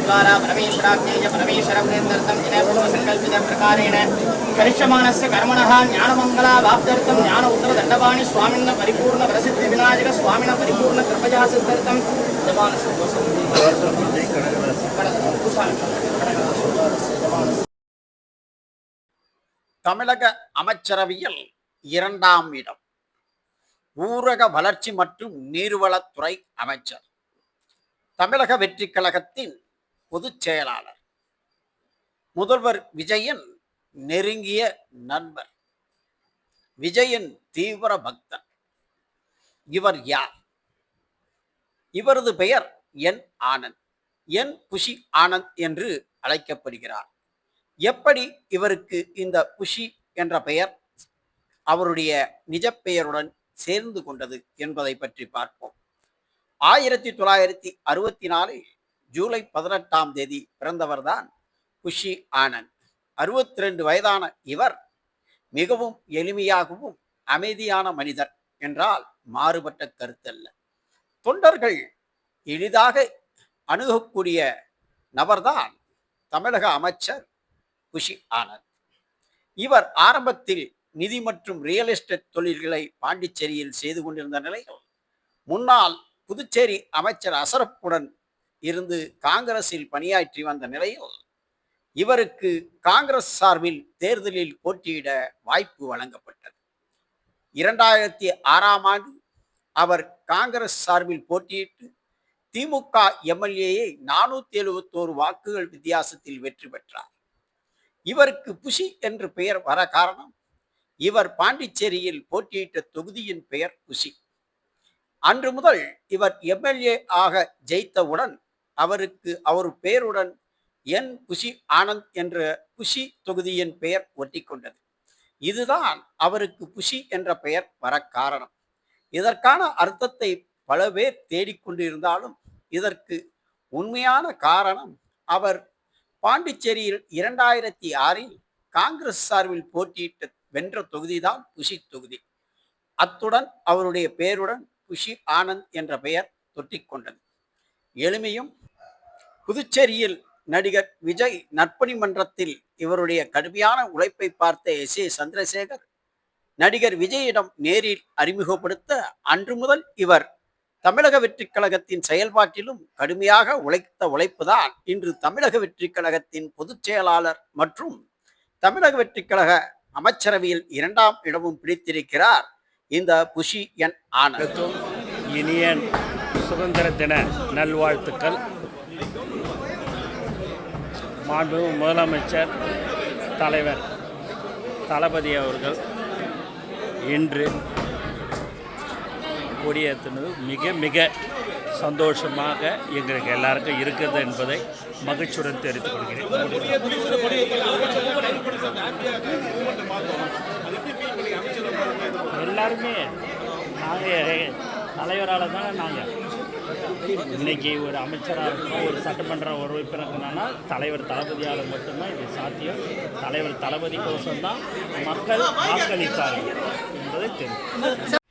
द्वारा परमेश्वराज्ञेय परमेश्वरवृन्दर्थं विनयपूर्वसङ्कल्पितप्रकारेण करिष्यमाणस्य कर्मणः ज्ञानमङ्गलावाप्त्यर्थं ज्ञान उत्तरदण्डपाणि स्वामिनः परिपूर्णप्रसिद्धिविनायक स्वामिनः परिपूर्णकृपया सिद्ध्यर्थं தமிழக அமைச்சரவையில் இரண்டாம் இடம். ஊரக வளர்ச்சி மற்றும் நீர்வளத்துறை அமைச்சர், தமிழக வெற்றி கழகத்தின் பொதுச் செயலாளர், முதல்வர் விஜயின் நெருங்கிய நண்பர், விஜயின் தீவிர பக்தன். இவர் யார்? இவரது பெயர் என் ஆனந்த், என் குஷி ஆனந்த் என்று அழைக்கப்படுகிறார். எப்படி இவருக்கு இந்த குஷி என்ற பெயர் அவருடைய நிஜ பெயருடன் சேர்ந்து கொண்டது என்பதை பற்றி பார்ப்போம். 1964 ஜூலை 18 பிறந்தவர்தான் குஷி ஆனந்த். 62 வயதான இவர் மிகவும் எளிமையாகவும் அமைதியான மனிதர் என்றால் மாறுபட்ட கருத்தல்ல. தொண்டர்கள் எளிதாக அணுகக்கூடிய நபர்தான் தமிழக அமைச்சர் குஷி ஆனந்த். இவர் ஆரம்பத்தில் நிதி மற்றும் ரியல் எஸ்டேட் தொழில்களை பாண்டிச்சேரியில் செய்து கொண்டிருந்த நிலையில் முன்னாள் புதுச்சேரி அமைச்சர் அசரப்புடன் இருந்து காங்கிரஸில் பணியாற்றி வந்த நிலையில் இவருக்கு காங்கிரஸ் சார்பில் தேர்தலில் போட்டியிட வாய்ப்பு வழங்கப்பட்டது. 2006 அவர் காங்கிரஸ் சார்பில் போட்டியிட்டு திமுக எம்எல்ஏயை 471 வாக்குகள் வித்தியாசத்தில் வெற்றி பெற்றார். இவருக்கு புஷி என்று பெயர் வர காரணம், இவர் பாண்டிச்சேரியில் போட்டியிட்ட தொகுதியின் பெயர் குஷி. அன்று முதல் இவர் எம்எல்ஏ ஆக ஜெயித்தவுடன் அவருக்கு அவர் பெயருடன் என் குஷி ஆனந்த் என்ற குஷி தொகுதியின் பெயர் ஒட்டி கொண்டது. இதுதான் அவருக்கு புஷி என்ற பெயர் வர காரணம். இதற்கான அர்த்தத்தை பல பேர் தேடிக்கொண்டிருந்தாலும் இதற்கு உண்மையான காரணம், அவர் பாண்டிச்சேரியில் 2006 காங்கிரஸ் சார்பில் போட்டியிட்ட வென்ற தொகுதிதான் குஷி தொகுதி. அத்துடன் அவருடைய பெயருடன் குஷி ஆனந்த் என்ற பெயர் தொட்டிக்கொண்டது. எளிமையும் புதுச்சேரியில் நடிகர் விஜய் நற்பணி மன்றத்தில் இவருடைய கடுமையான உழைப்பை பார்த்த எஸ். ஏ. சந்திரசேகர் நடிகர் விஜயிடம் நேரில் அறிமுகப்படுத்த அன்று முதல் இவர் தமிழக வெற்றி கழகத்தின் செயல்பாட்டிலும் கடுமையாக உழைத்த உழைப்புதான் இன்று தமிழக வெற்றி கழகத்தின் பொதுச் செயலாளர் மற்றும் தமிழக வெற்றி கழக அமைச்சரவையில் 2ஆம் இடமும் பிடித்திருக்கிறார் இந்த புஷி என் ஆனந்த். இனிய சுதந்திர தின நல்வாழ்த்துக்கள். மாண்பு முதலமைச்சர் தலைவர் தளபதி அவர்கள் இன்று கொடியேற்றினது மிக மிக சந்தோஷமாக எங்களுக்கு எல்லாருக்கும் இருக்குது என்பதை மகிழ்ச்சியுடன் தெரிவித்துக் கொள்கிறேன். எல்லாருமே நாங்கள் தலைவரால் தான் நாங்கள் இன்னைக்கு ஒரு அமைச்சராக இருக்கணும், ஒரு சட்டமன்ற உறுப்பினர்னா தலைவர் தளபதியால் மட்டும்தான் இது சாத்தியம். தலைவர் தளபதி கோசம்தான் மக்கள் வாக்களித்தார்கள் என்பதை தெரியும்.